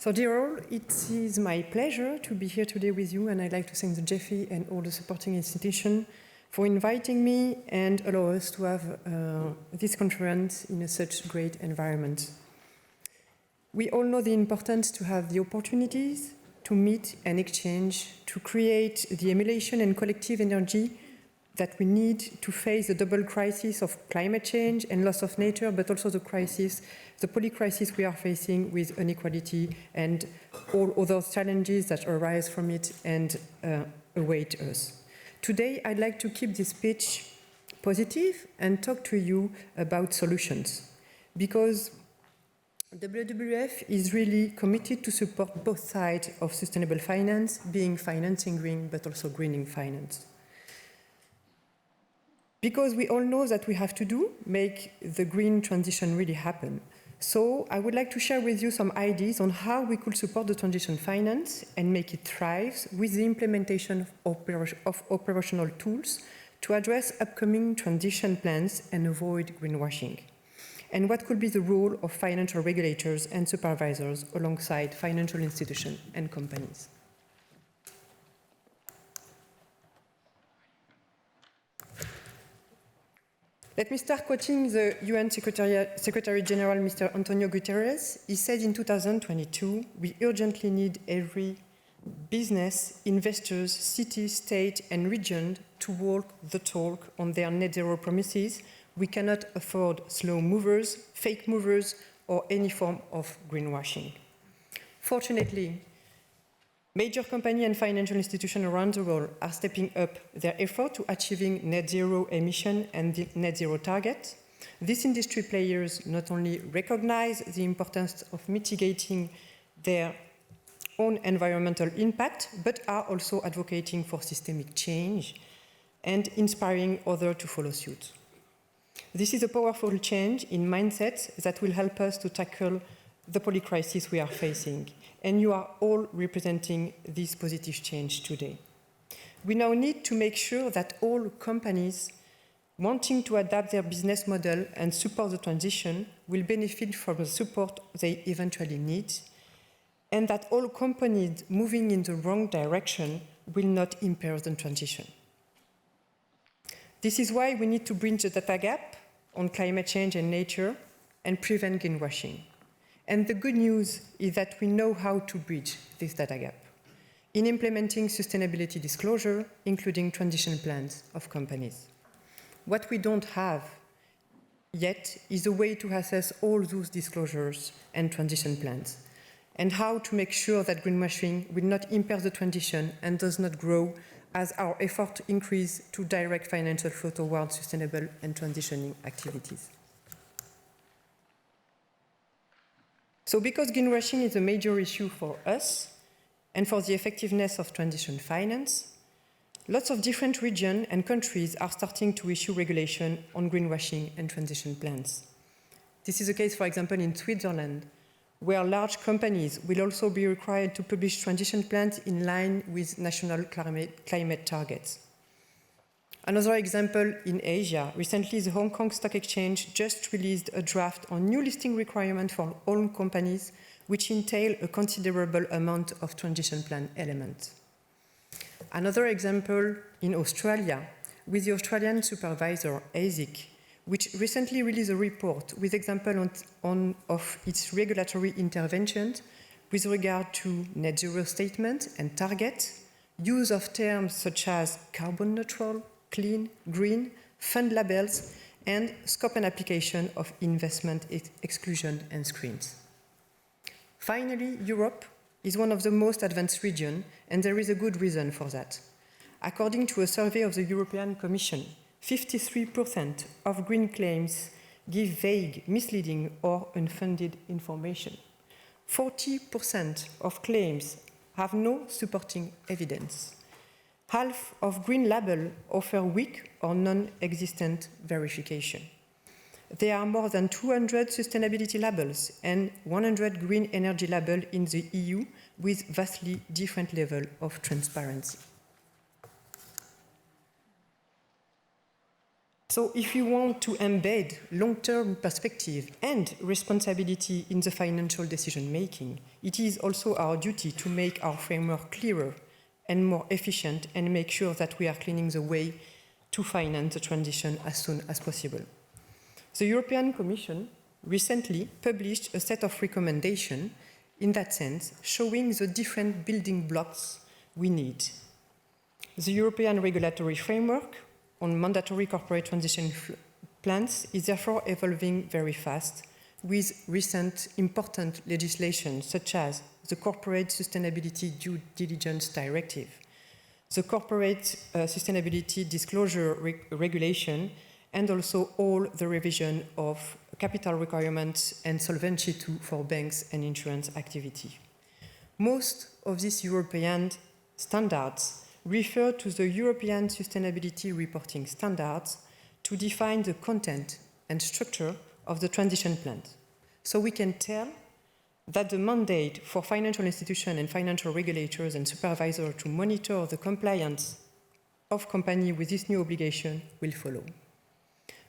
So dear all, it is my pleasure to be here today with you, and I'd like to thank the GEFI and all the supporting institutions for inviting me and allow us to have this conference in such great environment. We all know the importance to have the opportunities to meet and exchange, to create the emulation and collective energy that we need to face the double crisis of climate change and loss of nature, but also the crisis, the poly-crisis we are facing with inequality and all other challenges that arise from it and await us. Today, I'd like to keep this speech positive and talk to you about solutions, because WWF is really committed to support both sides of sustainable finance, being financing green, but also greening finance. Because we all know that we have to make the green transition really happen. So I would like to share with you some ideas on how we could support the transition finance and make it thrive with the implementation of operational tools to address upcoming transition plans and avoid greenwashing. And what could be the role of financial regulators and supervisors alongside financial institutions and companies. Let me start quoting the UN Secretary General, Mr. Antonio Guterres. He said in 2022, we urgently need every business, investors, city, state, and region to walk the talk on their net zero promises. We cannot afford slow movers, fake movers, or any form of greenwashing. Fortunately, major companies and financial institutions around the world are stepping up their effort to achieving net zero emission and the net zero target. These industry players not only recognize the importance of mitigating their own environmental impact, but are also advocating for systemic change and inspiring others to follow suit. This is a powerful change in mindset that will help us to tackle the poly-crisis we are facing, and you are all representing this positive change today. We now need to make sure that all companies wanting to adapt their business model and support the transition will benefit from the support they eventually need, and that all companies moving in the wrong direction will not impair the transition. This is why we need to bridge the data gap on climate change and nature and prevent greenwashing. And the good news is that we know how to bridge this data gap in implementing sustainability disclosure, including transition plans of companies. What we don't have yet is a way to assess all those disclosures and transition plans, and how to make sure that greenwashing will not impair the transition and does not grow as our effort increase to direct financial flow towards sustainable and transitioning activities. So because greenwashing is a major issue for us and for the effectiveness of transition finance, lots of different regions and countries are starting to issue regulation on greenwashing and transition plans. This is the case, for example, in Switzerland, where large companies will also be required to publish transition plans in line with national climate targets. Another example in Asia, recently the Hong Kong Stock Exchange just released a draft on new listing requirements for all companies, which entail a considerable amount of transition plan elements. Another example in Australia, with the Australian supervisor, ASIC, which recently released a report with examples of its regulatory interventions with regard to net zero statements and targets, use of terms such as carbon neutral, clean, green, fund labels, and scope and application of investment exclusion and screens. Finally, Europe is one of the most advanced regions, and there is a good reason for that. According to a survey of the European Commission, 53% of green claims give vague, misleading, or unfounded information. 40% of claims have no supporting evidence. Half of green labels offer weak or non-existent verification. There are more than 200 sustainability labels and 100 green energy labels in the EU with vastly different levels of transparency. So if we want to embed long-term perspective and responsibility in the financial decision-making, it is also our duty to make our framework clearer and more efficient and make sure that we are cleaning the way to finance the transition as soon as possible. The European Commission recently published a set of recommendations in that sense, showing the different building blocks we need. The European regulatory framework on mandatory corporate transition plans is therefore evolving very fast, with recent important legislation such as the Corporate Sustainability Due Diligence Directive, the Corporate Sustainability Disclosure Regulation, and also all the revision of capital requirements and Solvency II for banks and insurance activity. Most of these European standards refer to the European Sustainability Reporting Standards to define the content and structure of the transition plan. So we can tell that the mandate for financial institutions and financial regulators and supervisors to monitor the compliance of companies with this new obligation will follow.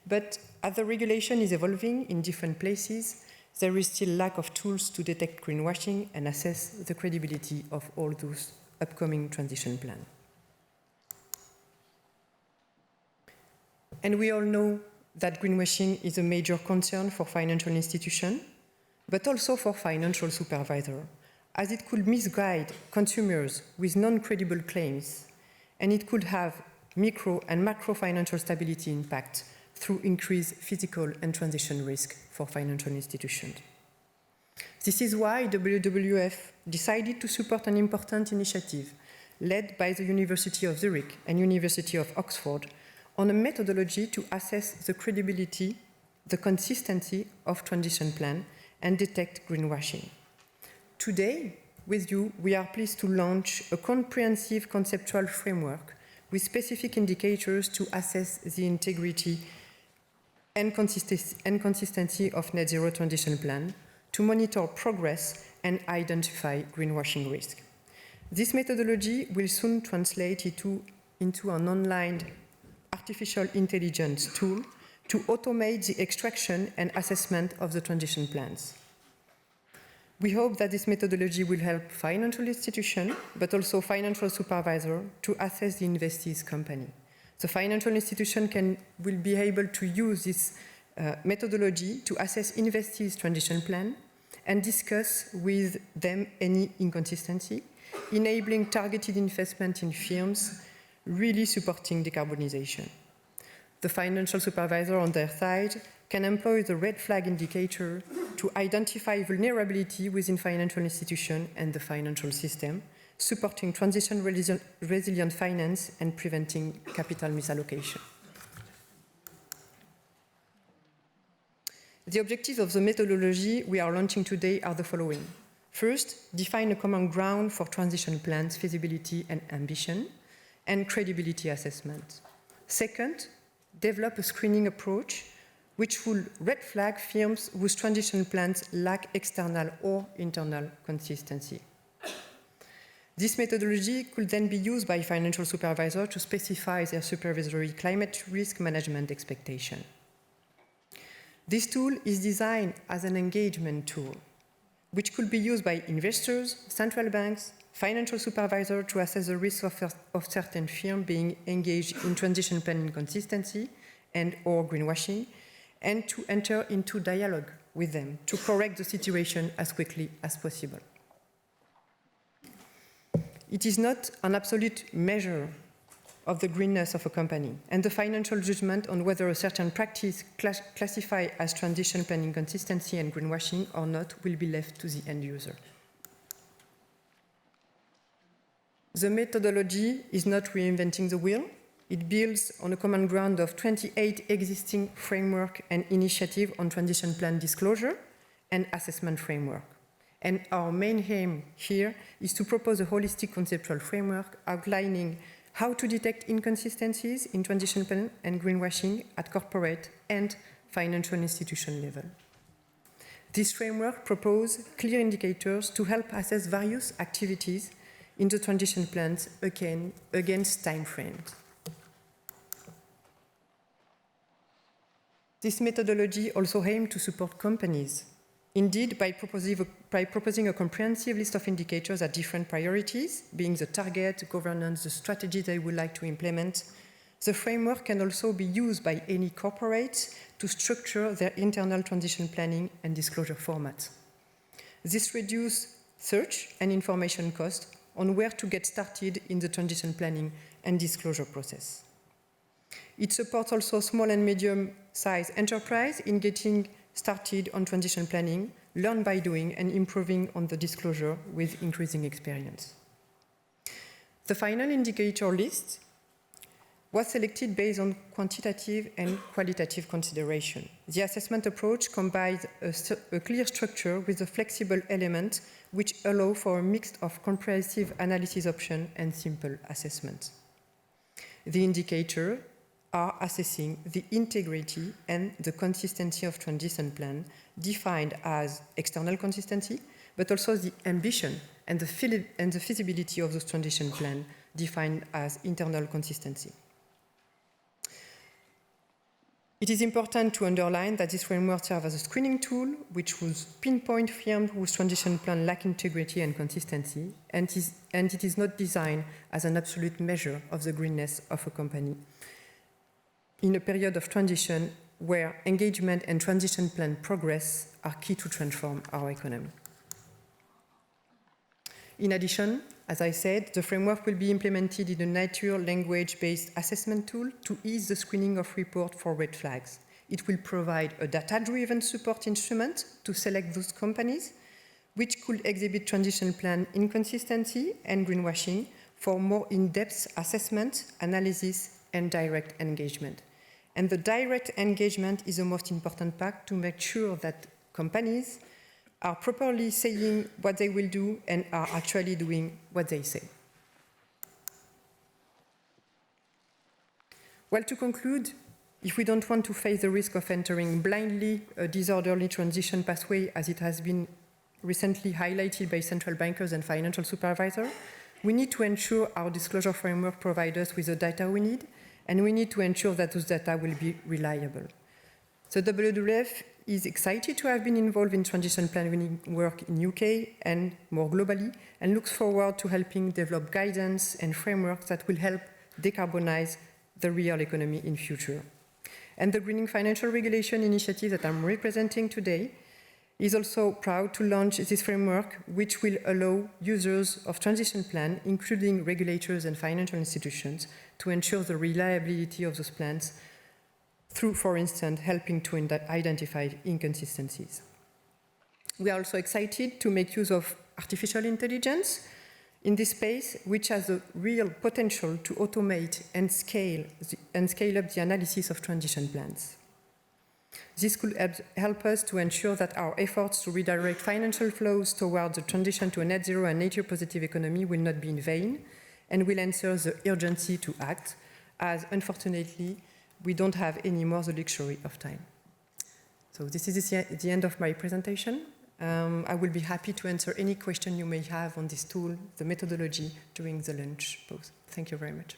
But as the regulation is evolving in different places, there is still lack of tools to detect greenwashing and assess the credibility of all those upcoming transition plans. And we all know that greenwashing is a major concern for financial institutions, but also for financial supervisors, as it could misguide consumers with non-credible claims, and it could have micro and macro financial stability impact through increased physical and transition risk for financial institutions. This is why WWF decided to support an important initiative led by the University of Zurich and University of Oxford on a methodology to assess the credibility, the consistency of transition plan and detect greenwashing. Today, with you, we are pleased to launch a comprehensive conceptual framework with specific indicators to assess the integrity and consistency of net zero transition plan, to monitor progress and identify greenwashing risk. This methodology will soon translate into an online artificial intelligence tool to automate the extraction and assessment of the transition plans. We hope that this methodology will help financial institutions, but also financial supervisors to assess the investee's company. The financial institution will be able to use this methodology to assess investees' transition plan and discuss with them any inconsistency, enabling targeted investment in firms, really supporting decarbonization. The financial supervisor on their side can employ the red flag indicator to identify vulnerability within financial institutions and the financial system, supporting transition resilient finance and preventing capital misallocation. The objectives of the methodology we are launching today are the following. First, define a common ground for transition plans, feasibility and ambition, and credibility assessment. Second, develop a screening approach which will red flag firms whose transition plans lack external or internal consistency. This methodology could then be used by financial supervisors to specify their supervisory climate risk management expectation. This tool is designed as an engagement tool, which could be used by investors, central banks, financial supervisors to assess the risk of certain firms being engaged in transition plan inconsistency and or greenwashing, and to enter into dialogue with them to correct the situation as quickly as possible. It is not an absolute measure of the greenness of a company, and the financial judgment on whether a certain practice classified as transition plan inconsistency and greenwashing or not will be left to the end user. The methodology is not reinventing the wheel. It builds on a common ground of 28 existing framework and initiative on transition plan disclosure and assessment framework. And our main aim here is to propose a holistic conceptual framework outlining how to detect inconsistencies in transition plan and greenwashing at corporate and financial institution level. This framework proposes clear indicators to help assess various activities in the transition plans against time frames. This methodology also aims to support companies. Indeed, by proposing a comprehensive list of indicators at different priorities, being the target, governance, the strategy they would like to implement, the framework can also be used by any corporate to structure their internal transition planning and disclosure format. This reduces search and information costs on where to get started in the transition planning and disclosure process. It supports also small and medium-sized enterprise in getting started on transition planning, learn by doing, and improving on the disclosure with increasing experience. The final indicator list was selected based on quantitative and qualitative consideration. The assessment approach combines a clear structure with a flexible element which allow for a mix of comprehensive analysis option and simple assessment. The indicators are assessing the integrity and the consistency of transition plan, defined as external consistency, but also the ambition and the feasibility of those transition plan, defined as internal consistency. It is important to underline that this framework serves as a screening tool, which was pinpoint firms whose transition plan lack integrity and consistency, and it is not designed as an absolute measure of the greenness of a company in a period of transition where engagement and transition plan progress are key to transform our economy. In addition, as I said, the framework will be implemented in a natural language-based assessment tool to ease the screening of reports for red flags. It will provide a data-driven support instrument to select those companies which could exhibit transition plan inconsistency and greenwashing for more in-depth assessment, analysis, and direct engagement. And the direct engagement is the most important part to make sure that companies are properly saying what they will do and are actually doing what they say. Well, to conclude, if we don't want to face the risk of entering blindly a disorderly transition pathway, as it has been recently highlighted by central bankers and financial supervisors, we need to ensure our disclosure framework provides us with the data we need, and we need to ensure that those data will be reliable. The WWF is excited to have been involved in transition planning work in UK and more globally, and looks forward to helping develop guidance and frameworks that will help decarbonize the real economy in future. And the Greening Financial Regulation initiative that I'm representing today is also proud to launch this framework, which will allow users of transition plan, including regulators and financial institutions, to ensure the reliability of those plans through, for instance, helping to identify inconsistencies. We are also excited to make use of artificial intelligence in this space, which has a real potential to automate and scale up the analysis of transition plans. This could help us to ensure that our efforts to redirect financial flows towards the transition to a net zero and nature positive economy will not be in vain, and will answer the urgency to act, as unfortunately, we don't have any more the luxury of time. So this is the end of my presentation. I will be happy to answer any question you may have on this tool, the methodology, during the lunch pause. Thank you very much.